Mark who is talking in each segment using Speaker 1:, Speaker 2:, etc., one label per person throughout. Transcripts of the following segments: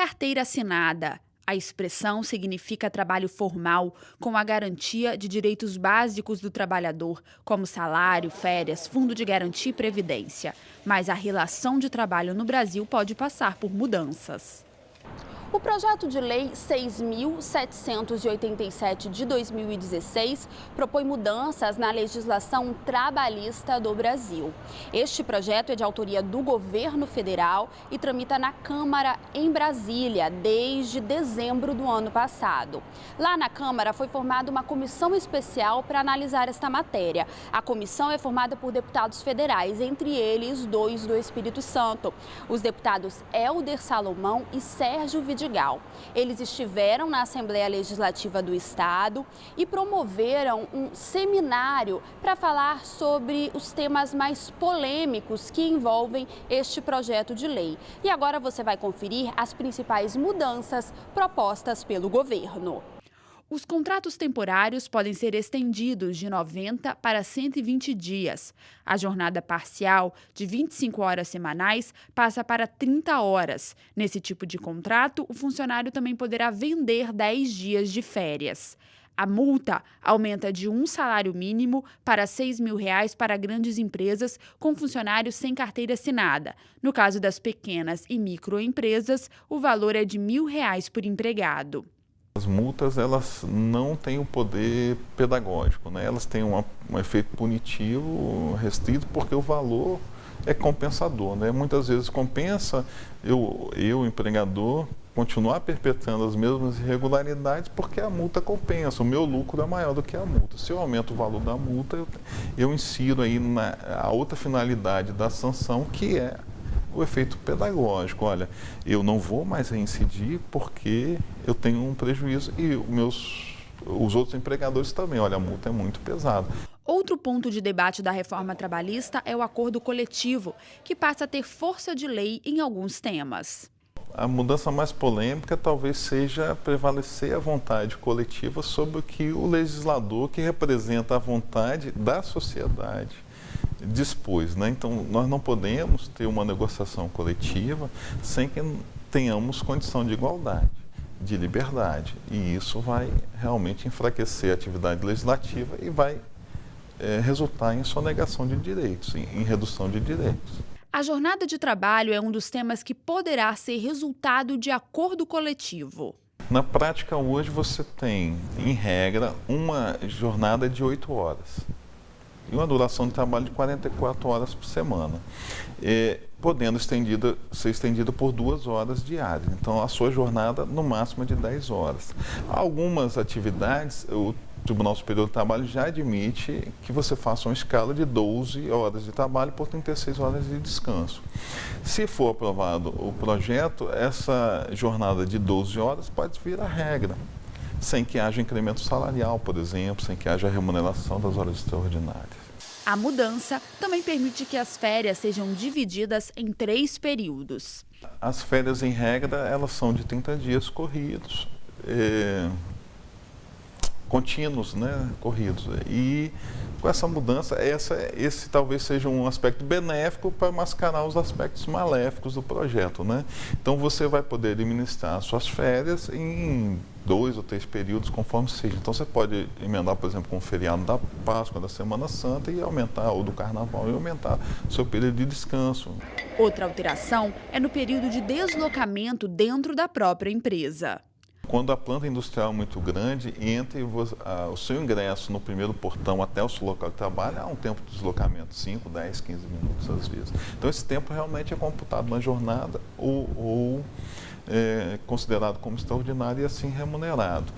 Speaker 1: carteira assinada. A expressão significa trabalho formal, com a garantia de direitos básicos do trabalhador, como salário, férias, fundo de garantia e previdência. Mas a relação de trabalho no Brasil pode passar por mudanças.
Speaker 2: O projeto de lei 6.787 de 2016 propõe mudanças na legislação trabalhista do Brasil. Este projeto é de autoria do governo federal e tramita na Câmara em Brasília desde dezembro do ano passado. Lá na Câmara foi formada uma comissão especial para analisar esta matéria. A comissão é formada por deputados federais, entre eles 2 do Espírito Santo, os deputados Helder Salomão e Sérgio Vidigal. Eles estiveram na Assembleia Legislativa do Estado e promoveram um seminário para falar sobre os temas mais polêmicos que envolvem este projeto de lei. E agora você vai conferir as principais mudanças propostas pelo governo.
Speaker 1: Os contratos temporários podem ser estendidos de 90 para 120 dias. A jornada parcial, de 25 horas semanais, passa para 30 horas. Nesse tipo de contrato, o funcionário também poderá vender 10 dias de férias. A multa aumenta de um salário mínimo para R$ 6.000 para grandes empresas com funcionários sem carteira assinada. No caso das pequenas e microempresas, o valor é de R$ 1.000 por empregado.
Speaker 3: As multas, elas não têm o poder pedagógico, né? Elas têm um efeito punitivo restrito porque o valor é compensador, né? Muitas vezes compensa eu empregador, continuar perpetrando as mesmas irregularidades porque a multa compensa, o meu lucro é maior do que a multa. Se eu aumento o valor da multa, eu insiro aí a outra finalidade da sanção, que é o efeito pedagógico. Olha, eu não vou mais reincidir porque eu tenho um prejuízo e os outros empregadores também. Olha, a multa é muito pesada.
Speaker 1: Outro ponto de debate da reforma trabalhista é o acordo coletivo, que passa a ter força de lei em alguns temas.
Speaker 3: A mudança mais polêmica talvez seja prevalecer a vontade coletiva sobre o que o legislador, que representa a vontade da sociedade, dispôs, né? Então, nós não podemos ter uma negociação coletiva sem que tenhamos condição de igualdade, de liberdade. E isso vai realmente enfraquecer a atividade legislativa e vai resultar em sonegação de direitos, em redução de direitos.
Speaker 1: A jornada de trabalho é um dos temas que poderá ser resultado de acordo coletivo.
Speaker 3: Na prática, hoje você tem, em regra, uma jornada de 8 horas. E uma duração de trabalho de 44 horas por semana, podendo ser estendida por 2 horas diárias. Então, a sua jornada, no máximo, é de 10 horas. Algumas atividades, o Tribunal Superior do Trabalho já admite que você faça uma escala de 12 horas de trabalho por 36 horas de descanso. Se for aprovado o projeto, essa jornada de 12 horas pode vir a regra, sem que haja incremento salarial, por exemplo, sem que haja remuneração das horas extraordinárias.
Speaker 1: A mudança também permite que as férias sejam divididas em 3 períodos.
Speaker 3: As férias, em regra, elas são de 30 dias corridos, contínuos, né, corridos. E com essa mudança, esse talvez seja um aspecto benéfico para mascarar os aspectos maléficos do projeto, né? Então você vai poder administrar suas férias em 2 ou 3 períodos, conforme seja. Então você pode emendar, por exemplo, com o feriado da Páscoa, da Semana Santa e aumentar, ou do Carnaval, e aumentar seu período de descanso.
Speaker 1: Outra alteração é no período de deslocamento dentro da própria empresa.
Speaker 3: Quando a planta industrial é muito grande, entre o seu ingresso no primeiro portão até o seu local de trabalho, há um tempo de deslocamento, 5, 10, 15 minutos às vezes. Então esse tempo realmente é computado na jornada ou considerado como extraordinário e assim remunerado.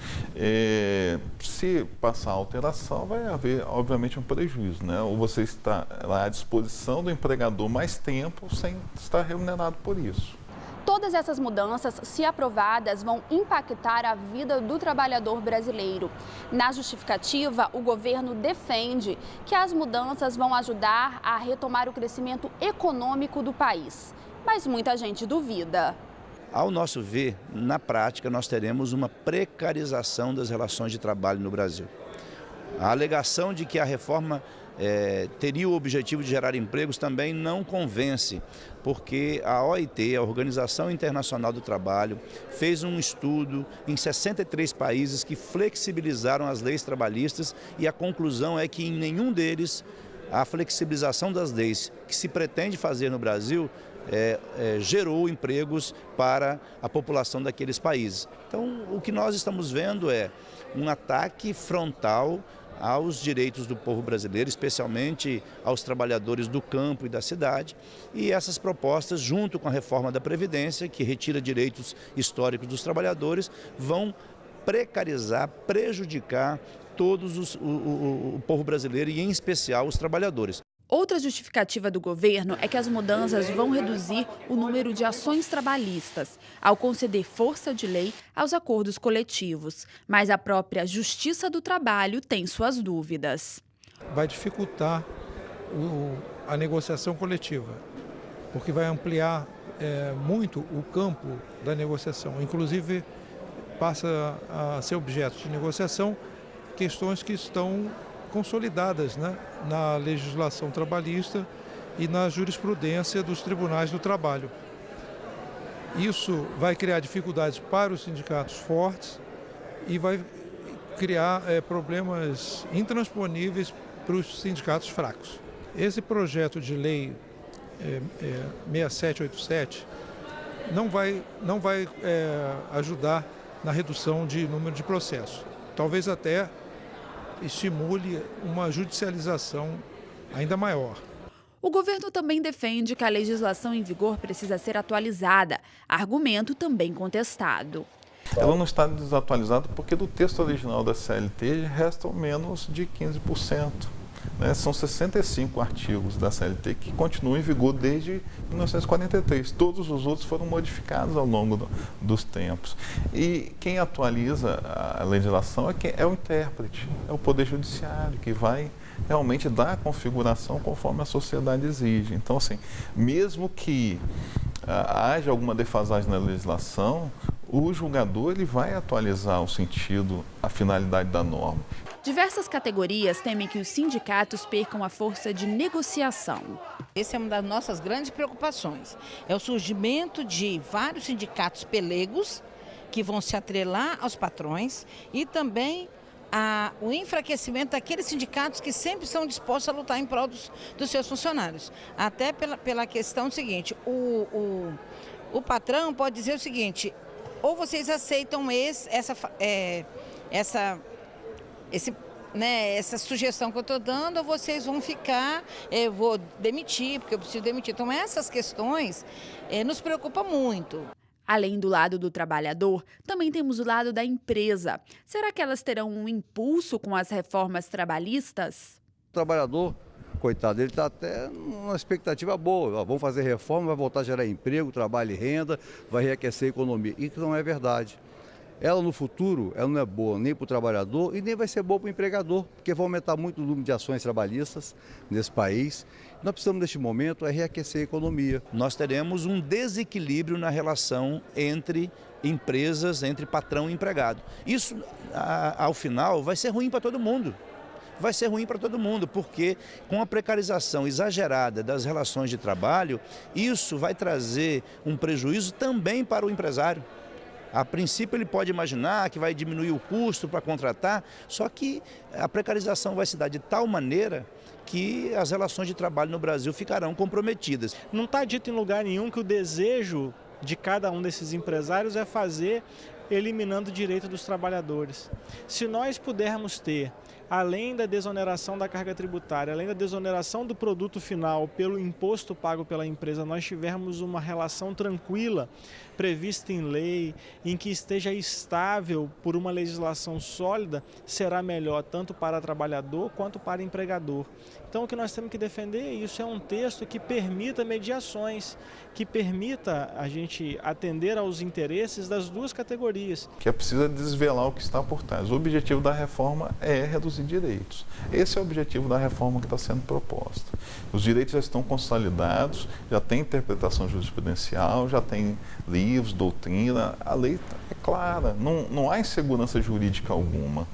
Speaker 3: Se passar a alteração, vai haver, obviamente, um prejuízo, né? Ou você está lá à disposição do empregador mais tempo sem estar remunerado por isso.
Speaker 2: Todas essas mudanças, se aprovadas, vão impactar a vida do trabalhador brasileiro. Na justificativa, o governo defende que as mudanças vão ajudar a retomar o crescimento econômico do país. Mas muita gente duvida.
Speaker 4: Ao nosso ver, na prática, nós teremos uma precarização das relações de trabalho no Brasil. A alegação de que a reforma teria o objetivo de gerar empregos também não convence, porque a OIT, a Organização Internacional do Trabalho, fez um estudo em 63 países que flexibilizaram as leis trabalhistas e a conclusão é que em nenhum deles a flexibilização das leis que se pretende fazer no Brasil gerou empregos para a população daqueles países. Então, o que nós estamos vendo é um ataque frontal aos direitos do povo brasileiro, especialmente aos trabalhadores do campo e da cidade, e essas propostas, junto com a reforma da Previdência, que retira direitos históricos dos trabalhadores, vão precarizar, prejudicar todos o povo brasileiro e, em especial, os trabalhadores.
Speaker 1: Outra justificativa do governo é que as mudanças vão reduzir o número de ações trabalhistas, ao conceder força de lei aos acordos coletivos. Mas a própria Justiça do Trabalho tem suas dúvidas.
Speaker 5: Vai dificultar a negociação coletiva, porque vai ampliar muito o campo da negociação. Inclusive, passa a ser objeto de negociação questões que estão consolidadas, né, na legislação trabalhista e na jurisprudência dos tribunais do trabalho. Isso vai criar dificuldades para os sindicatos fortes e vai criar problemas intransponíveis para os sindicatos fracos. Esse projeto de lei 6787 não vai ajudar na redução de número de processos. Talvez até estimule uma judicialização ainda maior.
Speaker 1: O governo também defende que a legislação em vigor precisa ser atualizada, argumento também contestado.
Speaker 3: Ela não está desatualizada porque do texto original da CLT restam menos de 15%. Né? São 65 artigos da CLT que continuam em vigor desde 1943. Todos os outros foram modificados ao longo dos tempos. E quem atualiza a legislação é o intérprete, é o Poder Judiciário, que vai realmente dar a configuração conforme a sociedade exige. Então, assim, mesmo que haja alguma defasagem na legislação, o julgador ele vai atualizar o sentido, a finalidade da norma.
Speaker 1: Diversas categorias temem que os sindicatos percam a força de negociação.
Speaker 6: Essa é uma das nossas grandes preocupações. É o surgimento de vários sindicatos pelegos que vão se atrelar aos patrões e também o enfraquecimento daqueles sindicatos que sempre estão dispostos a lutar em prol dos seus funcionários. Até pela questão seguinte, o patrão pode dizer o seguinte: ou vocês aceitam essa sugestão que eu estou dando, ou vocês vão ficar, eu vou demitir, porque eu preciso demitir. Então, essas questões nos preocupam muito.
Speaker 1: Além do lado do trabalhador, também temos o lado da empresa. Será que elas terão um impulso com as reformas trabalhistas?
Speaker 7: O trabalhador, coitado, ele está até numa expectativa boa. Vamos fazer reforma, vai voltar a gerar emprego, trabalho e renda, vai reaquecer a economia. Isso não é verdade. Ela no futuro, ela não é boa nem para o trabalhador e nem vai ser boa para o empregador, porque vai aumentar muito o número de ações trabalhistas nesse país. Nós precisamos, neste momento, reaquecer a economia.
Speaker 4: Nós teremos um desequilíbrio na relação entre empresas, entre patrão e empregado. Isso, ao final, vai ser ruim para todo mundo. Vai ser ruim para todo mundo, porque com a precarização exagerada das relações de trabalho, isso vai trazer um prejuízo também para o empresário. A princípio ele pode imaginar que vai diminuir o custo para contratar, só que a precarização vai se dar de tal maneira que as relações de trabalho no Brasil ficarão comprometidas.
Speaker 8: Não está dito em lugar nenhum que o desejo de cada um desses empresários é fazer eliminando o direito dos trabalhadores. Se nós pudermos ter, além da desoneração da carga tributária, além da desoneração do produto final pelo imposto pago pela empresa, nós tivermos uma relação tranquila, prevista em lei, em que esteja estável por uma legislação sólida, será melhor tanto para trabalhador quanto para empregador. Então o que nós temos que defender é isso, é um texto que permita mediações, que permita a gente atender aos interesses das duas categorias.
Speaker 3: Que é preciso desvelar o que está por trás. O objetivo da reforma é reduzir direitos. Esse é o objetivo da reforma que está sendo proposta. Os direitos já estão consolidados, já tem interpretação jurisprudencial, já tem livros, doutrina, a lei é clara, não há insegurança jurídica alguma.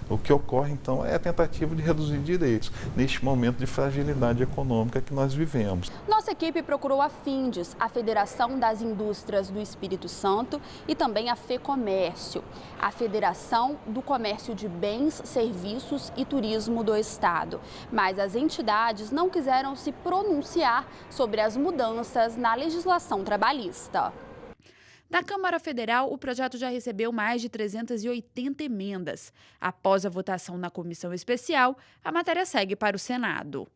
Speaker 3: O que ocorre, então, é a tentativa de reduzir direitos, neste momento de fragilidade econômica que nós vivemos.
Speaker 2: Nossa equipe procurou a Findes, a Federação das Indústrias do Espírito Santo, e também a FEComércio, a Federação do Comércio de Bens, Serviços e Turismo do Estado. Mas as entidades não quiseram se pronunciar sobre as mudanças na legislação trabalhista.
Speaker 1: Da Câmara Federal, o projeto já recebeu mais de 380 emendas. Após a votação na comissão especial, a matéria segue para o Senado.